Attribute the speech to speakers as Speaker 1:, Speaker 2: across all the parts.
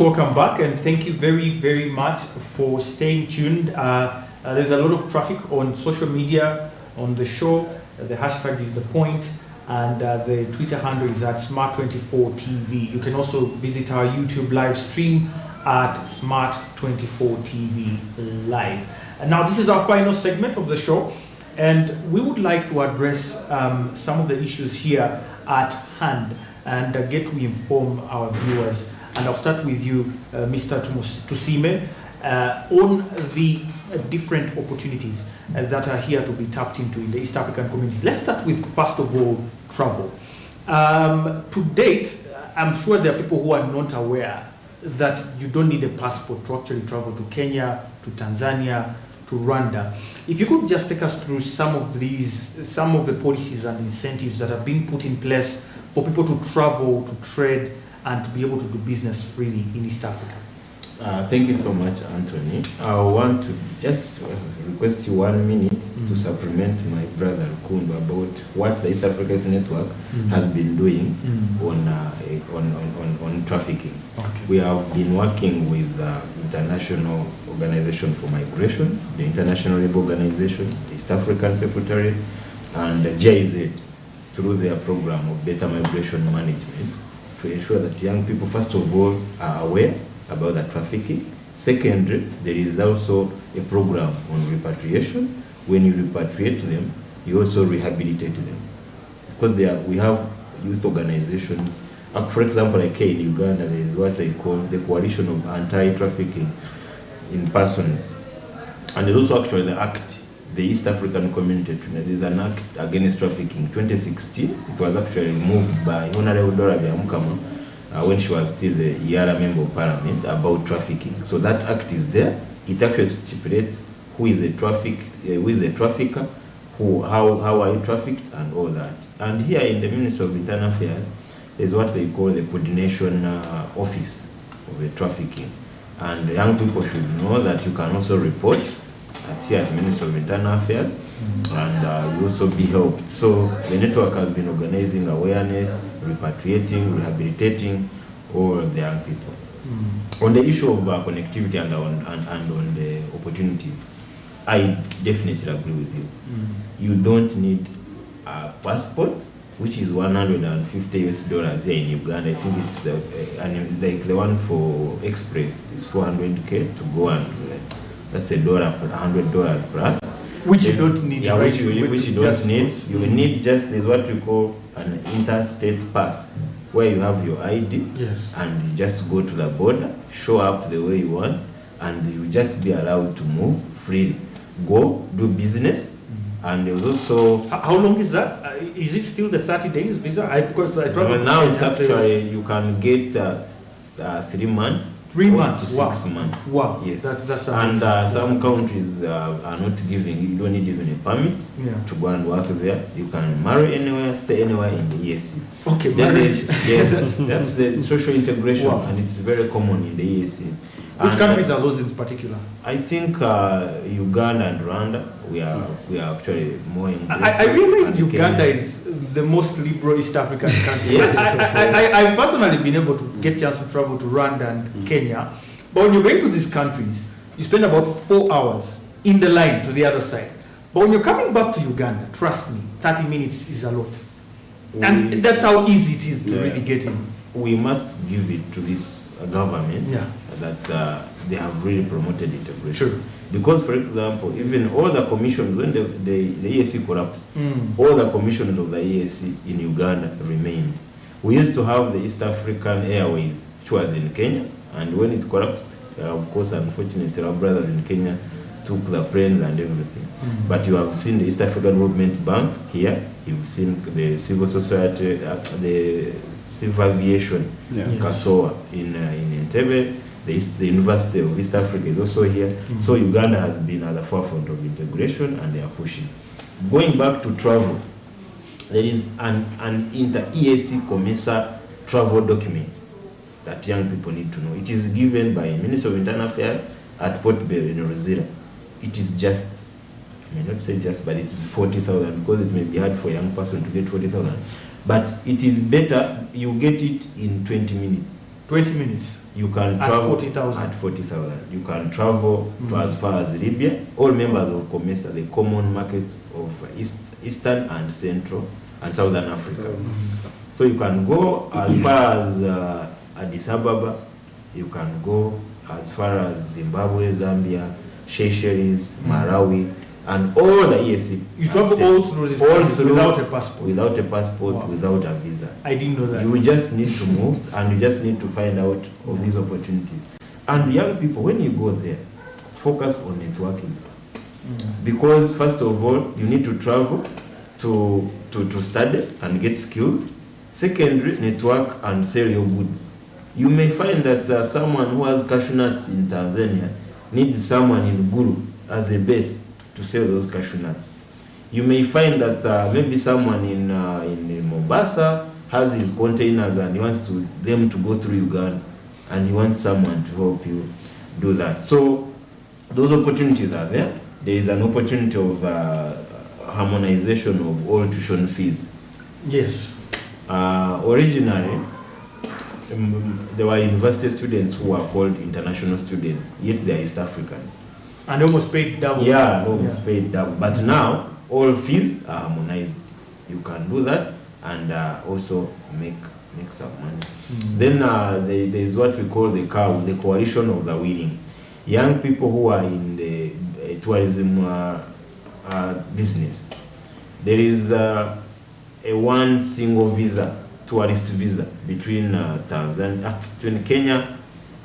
Speaker 1: Welcome back, and thank you very, very much for staying tuned. There's a lot of traffic on social media on the show. The hashtag is the point, and the Twitter handle is at SMART24 TV. You can also visit our YouTube live stream at SMART24 TV Live. And now this is our final segment of the show, and we would like to address some of the issues here at hand and get to inform our viewers. And I'll start with you, Mr. Tusime, on the different opportunities that are here to be tapped into in the East African community. Let's start with, first of all, travel. To date, I'm sure there are people who are not aware that you don't need a passport to actually travel to Kenya, to Tanzania, to Rwanda. If you could just take us through some of the policies and incentives that have been put in place for people to travel, to trade, and to be able to do business freely in East Africa.
Speaker 2: Thank you so much, Anthony. I want to just request you 1 minute to supplement my brother Kumba about what the East Africa Network has been doing on trafficking.
Speaker 1: Okay.
Speaker 2: We have been working with the International Organization for Migration, the International Labour Organization, the East African Secretariat, and the GIZ through their program of better migration management, to ensure that young people, first of all, are aware about the trafficking. Secondly, there is also a program on repatriation. When you repatriate them, you also rehabilitate them. Because we have youth organizations. For example, like here in Uganda, there is what they call the Coalition of Anti-Trafficking in Persons. And there's also actually the Act, the East African Community. There's an Act against trafficking. 2016, it was actually moved by Honorable Dora Byamukama when she was still the Yara Member of Parliament about trafficking. So that Act is there. It actually stipulates who is a trafficker, how are you trafficked, and all that. And here in the Ministry of Internal Affairs, there's what they call the Coordination Office of the Trafficking. And the young people should know that you can also report here at the Ministry of Internal Affairs, and you also be helped. So the network has been organizing awareness, repatriating, rehabilitating all the young people. On the issue of connectivity and on the opportunity, I definitely agree with you. You don't need a passport, which is $150 here in Uganda. I think it's like the one for Express is $400K to go, and that's $100 plus.
Speaker 1: Which you don't need.
Speaker 2: Yeah, which you don't need. You need just, there's what we call an interstate pass, where you have your ID,
Speaker 1: yes,
Speaker 2: and you just go to the border, show up the way you want, and you just be allowed to move freely. Go, do business, and there's also...
Speaker 1: How long is that? Is it still the 30 days visa? Because I traveled
Speaker 2: now it's actually, you can get 3 months,
Speaker 1: 3 months
Speaker 2: to 6 months.
Speaker 1: Wow.
Speaker 2: Yes.
Speaker 1: That's
Speaker 2: and some countries are not giving, you don't need even a permit to go and work there. You can marry anywhere, stay anywhere in the EAC.
Speaker 1: Okay,
Speaker 2: yes, that's the social integration, and it's very common in the EAC.
Speaker 1: Which countries are those in particular?
Speaker 2: I think Uganda and Rwanda, we are actually more embracing.
Speaker 1: I realized Uganda is the most liberal East African country.
Speaker 2: Yes.
Speaker 1: I've personally been able to get a chance to travel to Rwanda and Kenya. But when you're going to these countries, you spend about 4 hours in the line to the other side. But when you're coming back to Uganda, trust me, 30 minutes is a lot. And that's how easy it is to really get in.
Speaker 2: We must give it to this government that they have really promoted integration.
Speaker 1: True.
Speaker 2: Because, for example, even all the commissions, when the EAC collapsed, all the commissions of the EAC in Uganda remained. We used to have the East African Airways, which was in Kenya, and when it collapsed, of course, unfortunately, our brothers in Kenya took the planes and everything. But you have seen the East African Development Bank here, you've seen the civil society, the civil aviation, Kasoa in Entebbe, the University of East Africa is also here. So Uganda has been at the forefront of integration, and they are pushing. Going back to travel, there is an inter-EAC COMESA travel document that young people need to know. It is given by Minister of Internal Affairs at Port Bell in Rosira. It is just, I may not say just, but it is 40,000, because it may be hard for a young person to get 40,000. But it is better, you get it in 20 minutes.
Speaker 1: 20 minutes.
Speaker 2: You can
Speaker 1: At
Speaker 2: travel
Speaker 1: 40,000.
Speaker 2: at 40,000. You can travel to as far as Libya. All members of COMESA, the common market of Eastern and Central and Southern Africa. So you can go as far as Addis Ababa. You can go as far as Zimbabwe, Zambia, Seychelles, Malawi, and all the EAC.
Speaker 1: You travel all through this country without a passport?
Speaker 2: Without a passport,
Speaker 1: Wow.
Speaker 2: without a visa.
Speaker 1: I didn't know that.
Speaker 2: You just need to move and you just need to find out of these opportunities. And young people, when you go there, focus on networking. Because first of all, you need to travel to study and get skills. Secondly, network and sell your goods. You may find that someone who has cashew nuts in Tanzania needs someone in Gulu as a base to sell those cashew nuts. You may find that maybe someone in Mombasa has his containers and he wants them to go through Uganda, and he wants someone to help you do that. So those opportunities are there. There is an opportunity of harmonization of all tuition fees.
Speaker 1: Yes.
Speaker 2: Originally, there were university students who were called international students, yet they are East Africans.
Speaker 1: And almost paid double.
Speaker 2: Yeah, almost paid double. But now, all fees are harmonized. You can do that and also make some money. Then there is what we call the coalition of the willing. Young people who are in the tourism business. There is a one single visa, tourist visa, between between Kenya,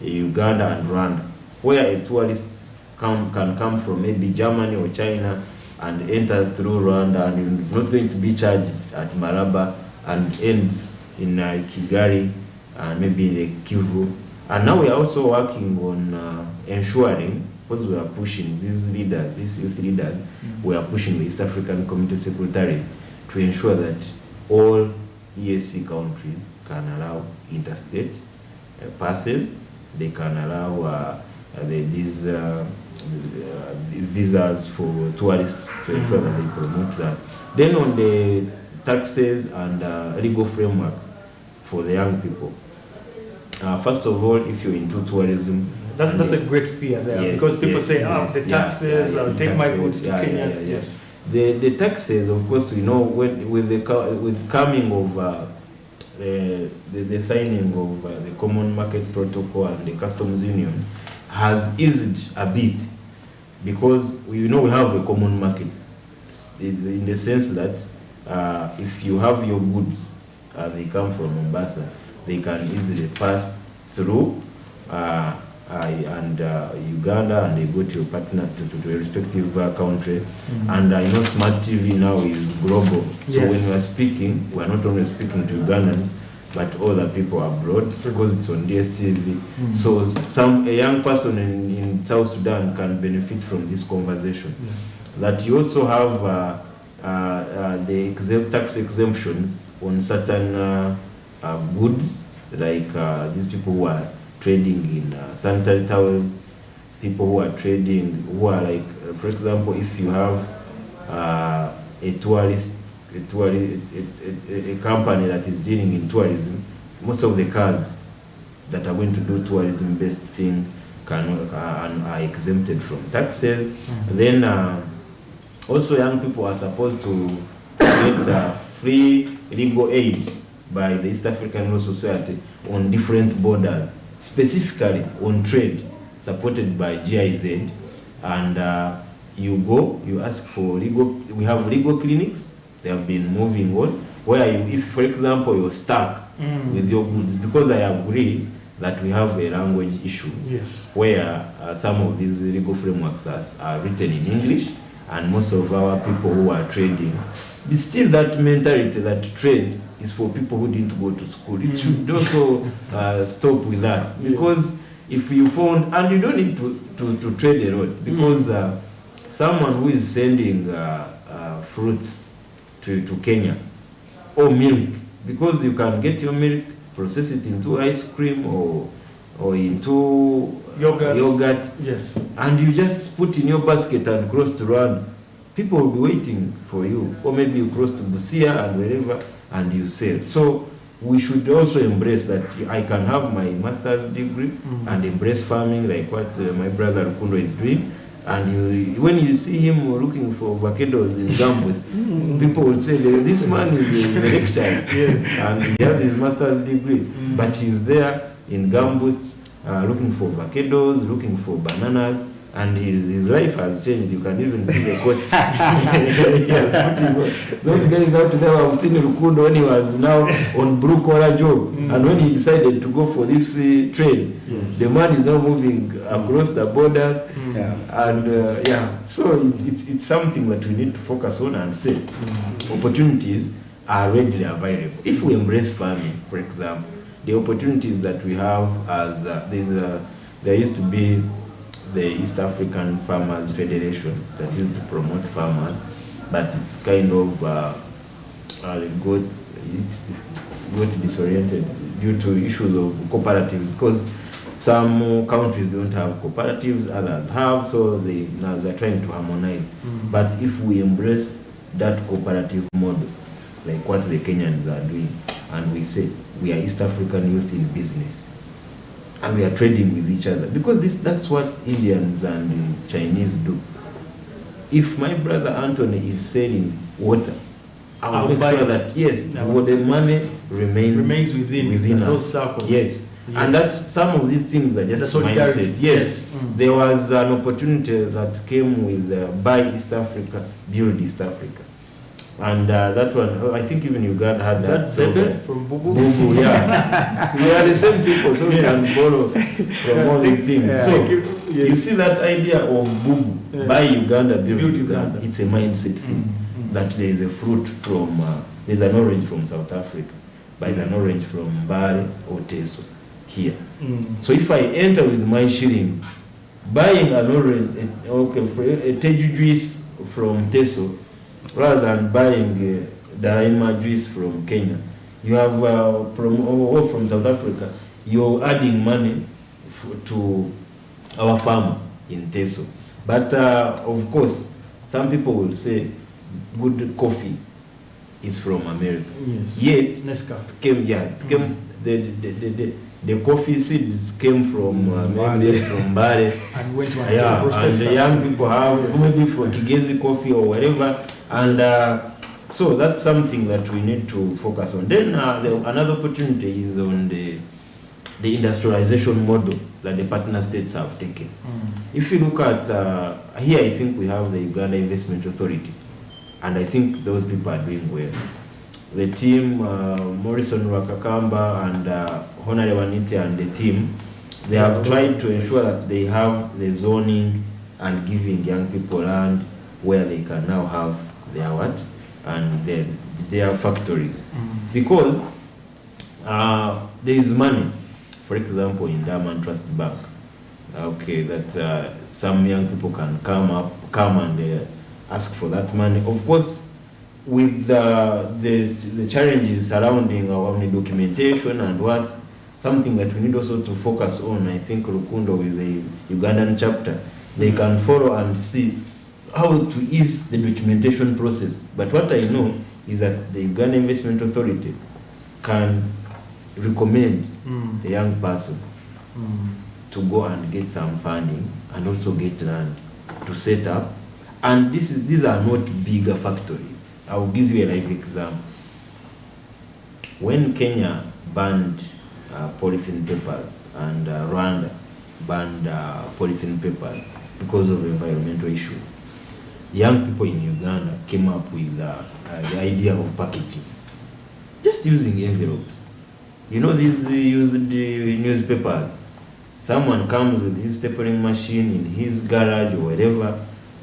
Speaker 2: Uganda, and Rwanda, where a tourist can come from maybe Germany or China and enter through Rwanda, and is not going to be charged at Maraba and ends in Kigali and maybe in the Kivu. And now we are also working on ensuring, because we are pushing these youth leaders, we are pushing the East African Community Secretary to ensure that all EAC countries can allow interstate passes. They can allow these visas for tourists to ensure that they promote that. Then on the taxes and legal frameworks for the young people. First of all, if you're into tourism,
Speaker 1: that's a great fear there,
Speaker 2: yes,
Speaker 1: because people
Speaker 2: yes,
Speaker 1: say,
Speaker 2: yes,
Speaker 1: the taxes, I'll take my goods to Kenya.
Speaker 2: Yes. The taxes, of course, with coming of the signing of the Common Market Protocol and the Customs Union has eased a bit, because we have a common market in the sense that if you have your goods and they come from Mombasa, they can easily pass through Uganda, and they go to your partner to a respective country. And Smart TV now is global. So when we are speaking, we are not only speaking to Ugandans, but other people abroad, because it's on DSTV. So a young person in South Sudan can benefit from this conversation. That you also have the tax exemptions on certain goods, like these people who are trading in sanitary towels, people who are trading, who are like, for example, if you have a company that is dealing in tourism, most of the cars that are going to do tourism-based thing are exempted from taxes. Then also young people are supposed to get free legal aid by the East African Law Society on different borders, specifically on trade, supported by GIZ. And you ask for legal. We have legal clinics. They have been moving on, where if, for example, you're stuck with your goods, because I agree that we have a language issue, where some of these legal frameworks are written in English, and most of our people who are trading, it's still that mentality that trade is for people who didn't go to school. It should also stop with us, because if you found, and you don't need to trade a lot, because someone who is sending fruits to Kenya, or milk, because you can get your milk, process it into ice cream or into yogurt, and you just put in your basket and cross to Rwanda. People will be waiting for you, or maybe you cross to Busia and wherever, and you sell. So we should also embrace that I can have my master's degree and embrace farming like what my brother Rukundo is doing. And when you see him looking for avocados in gumboots, people will say, this man is a lecturer, yes, and he has his master's degree, but he's there in gumboots looking for avocados, looking for bananas, and his life has changed. You can even see the quotes. Those guys out there, I've seen Rukundo when he was now on blue collar job, and when he decided to go for this trade, the man is now moving across the border, and so it's something that we need to focus on and say opportunities are readily available. If we embrace farming, for example, the opportunities that we have as there used to be the East African Farmers Federation that used to promote farmers, but it's kind of got disoriented due to issues of cooperatives, because some countries don't have cooperatives, others have, so they're trying to harmonize. But if we embrace that cooperative model, like what the Kenyans are doing, and we say we are East African youth in business, and we are trading with each other, because that's what Indians and Chinese do. If my brother Anthony is selling water, I will make sure that the money remains within us. Circles. Yes. And that's some of these things are just mindset. Yes. There was an opportunity that came with Buy East Africa, Build East Africa. And that one, I think even Uganda had that.
Speaker 1: That's Bebe from Bubu?
Speaker 2: Bubu, yeah. So we are the same people, so we can borrow from all the things. Yeah. So you see that idea of Bubu, Buy Uganda, Build Uganda. It's a mindset thing. That there is a fruit from, there's an orange from South Africa, buys an orange from Mbale or Teso here. So if I enter with my shillings, buying an orange, a Teju juice from Teso, rather than buying Daima juice from Kenya, you have or from South Africa, you're adding money to our farmer in Teso. But of course, some people will say good coffee is from America. Yes. Yet it came. The coffee seeds came from maybe from Mbale, and went to and the young people have maybe for Kigezi coffee or whatever, and so that's something that we need to focus on. Then another opportunity is on the industrialization model that the partner states have taken. If you look at here, I think we have the Uganda Investment Authority, and I think those people are doing well. The team, Morrison Wakakamba and Honore Wanite and the team, they have tried to ensure that they have the zoning and giving young people land where they can now have their what and their factories. Because there is money, for example, in Diamond Trust Bank. That some young people can come and ask for that money. Of course, with the challenges surrounding our documentation and what, something that we need also to focus on. I think Rukundo with the Ugandan chapter, they can follow and see how to ease the documentation process. But what I know is that the Uganda Investment Authority can recommend a young person to go and get some funding and also get land to set up. And these are not bigger factories. I will give you a live example. When Kenya banned polythene papers and Rwanda banned polythene papers because of environmental issues, young people in Uganda came up with the idea of packaging, just using envelopes. You know, these used newspapers. Someone comes with his stapling machine in his garage or whatever,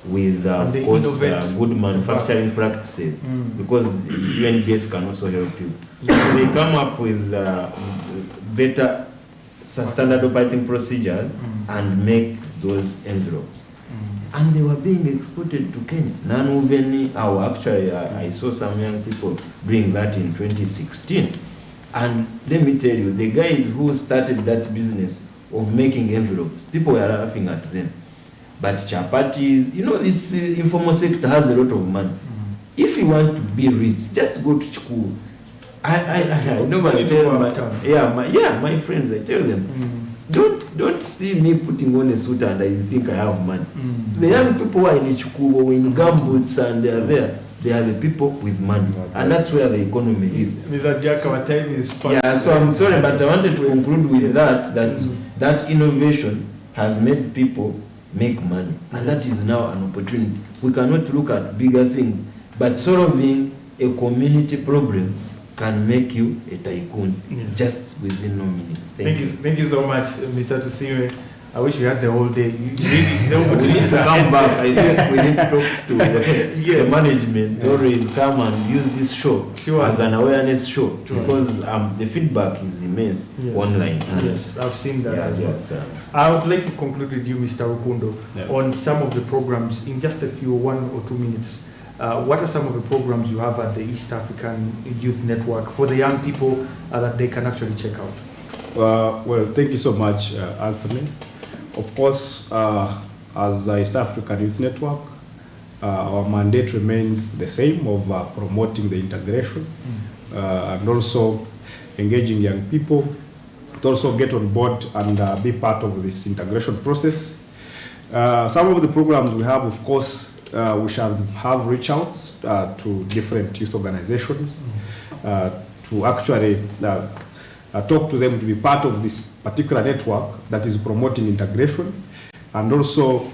Speaker 2: with of course good manufacturing practices, because UNBS can also help you. So they come up with better standard operating procedures and make those envelopes. And they were being exported to Kenya. Actually, I saw some young people doing that in 2016. And let me tell you, the guys who started that business of making envelopes, people were laughing at them. But chapatis, you know, this informal sector has a lot of money. If you want to be rich, just go to school, I normally tell my friends, I tell them, don't see me putting on a suit and I think I have money. The young people who are in Ichukubo, in gumboots, and they are there. They are the people with money, and that's where the economy is.
Speaker 1: Mr. Jack, our time is fast.
Speaker 2: Yeah, so I'm sorry, but I wanted to conclude with that innovation has made people make money, and that is now an opportunity. We cannot look at bigger things, but solving a community problem can make you a tycoon just within no minute.
Speaker 1: Thank you so much, Mr. Tusime. I wish we had the whole day. The opportunities are
Speaker 2: come back. I guess we need to talk to the management.
Speaker 1: Yeah.
Speaker 2: Always come and use this show as an awareness show, because the feedback is immense online.
Speaker 1: Yes, I've seen that as well.
Speaker 2: Yes,
Speaker 1: I would like to conclude with you, Mr. Rukundo, on some of the programs in just a few 1 or 2 minutes. What are some of the programs you have at the East African Youth Network for the young people that they can actually check out?
Speaker 3: Well, thank you so much, Anthony. Of course, as a East African Youth Network, our mandate remains the same of promoting the integration and also engaging young people to also get on board and be part of this integration process. Some of the programs we have, of course, we shall have reach outs to different youth organizations to actually talk to them to be part of this particular network that is promoting integration. And also,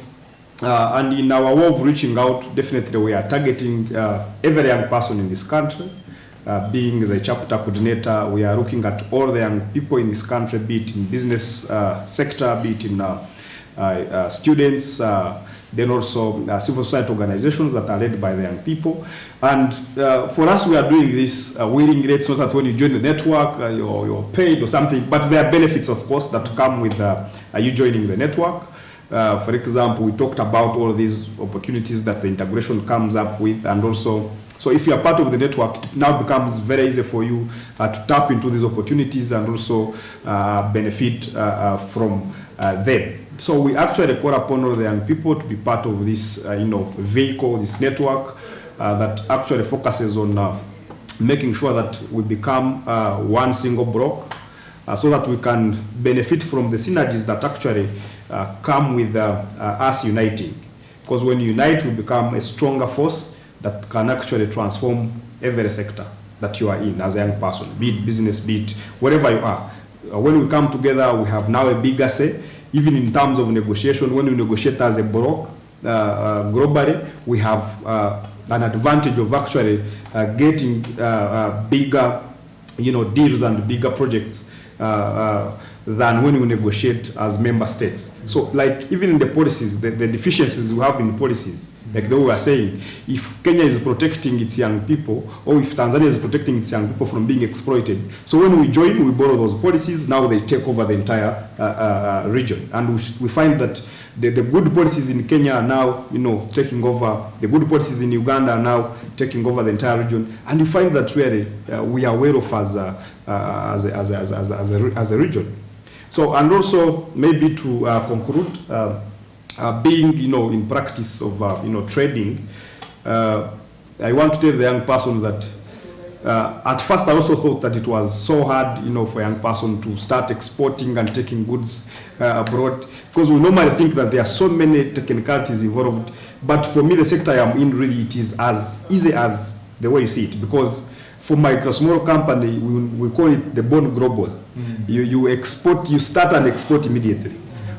Speaker 3: and in our way of reaching out, definitely we are targeting every young person in this country. Being the chapter coordinator, we are looking at all the young people in this country, be it in business sector, be it in students, then also civil society organizations that are led by the young people. And for us, we are doing this willingly, so that when you join the network, you're paid or something, but there are benefits, of course, that come with you joining the network. For example, we talked about all these opportunities that the integration comes up with, and also, so if you are part of the network, it now becomes very easy for you to tap into these opportunities and also benefit from them. So we actually call upon all the young people to be part of this, vehicle, this network that actually focuses on making sure that we become one single block, so that we can benefit from the synergies that actually come with us uniting. Because when you unite, we become a stronger force that can actually transform every sector that you are in as a young person, be it business, be it wherever you are. When we come together, we have now a bigger say. Even in terms of negotiation, when we negotiate as a bloc globally, we have an advantage of actually getting bigger, deals and bigger projects than when we negotiate as member states. So, like even in the policies, the deficiencies we have in policies, like the way we are saying, if Kenya is protecting its young people, or if Tanzania is protecting its young people from being exploited, so when we join, we borrow those policies, now they take over the entire region. And we find that the good policies in Kenya are now, taking over, the good policies in Uganda are now taking over the entire region, and you find that really we are well off as a region. So, and also maybe to conclude, being, in practice of, trading, I want to tell the young person that at first I also thought that it was so hard, for a young person to start exporting and taking goods abroad, because we normally think that there are so many technicalities involved. But for me, the sector I am in, really, it is as easy as the way you see it, because for my small company, we call it the born globals. You export, you start and export immediately.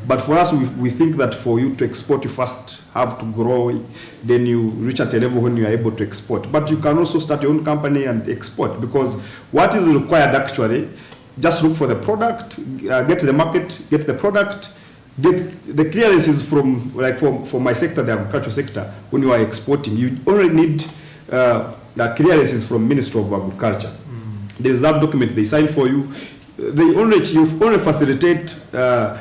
Speaker 3: But for us, we think that for you to export, you first have to grow, then you reach at a level when you are able to export. But you can also start your own company and export, because what is required actually, just look for the product, get to the market, get the product, get the clearances from, like for my sector, the agriculture sector, when you are exporting, you only need clearances from Ministry of Agriculture. There's that document they sign for you. You only facilitate the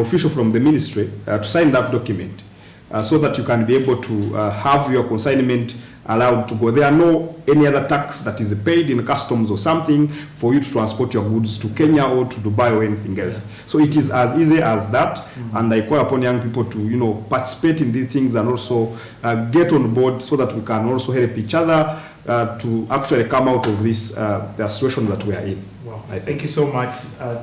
Speaker 3: official from the ministry to sign that document, so that you can be able to have your consignment allowed to go. There are no any other tax that is paid in customs or something for you to transport your goods to Kenya or to Dubai or anything else. So it is as easy as that, and I call upon young people to participate in these things and also get on board, so that we can also help each other to actually come out of this the situation that we are in.
Speaker 1: Well, thank you so much,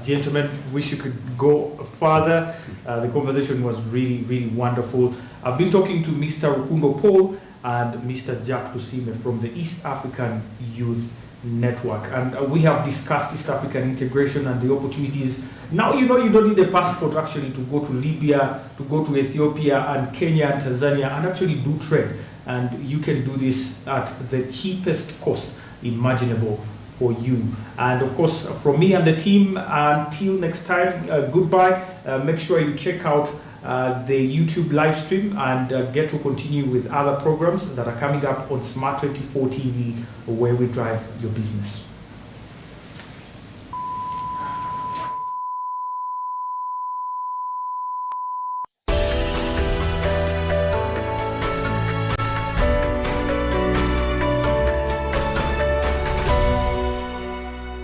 Speaker 1: gentlemen. Wish you could go further. The conversation was really, really wonderful. I've been talking to Mr. Rukundo Paul and Mr. Jack Tusime from the East African Youth Network, and we have discussed East African integration and the opportunities. Now you know you don't need a passport actually to go to Libya, to go to Ethiopia and Kenya and Tanzania and actually do trade, and you can do this at the cheapest cost imaginable for you. And of course, from me and the team, until next time, goodbye. Make sure you check out the YouTube live stream and get to continue with other programs that are coming up on SMART24 TV, where we drive your business.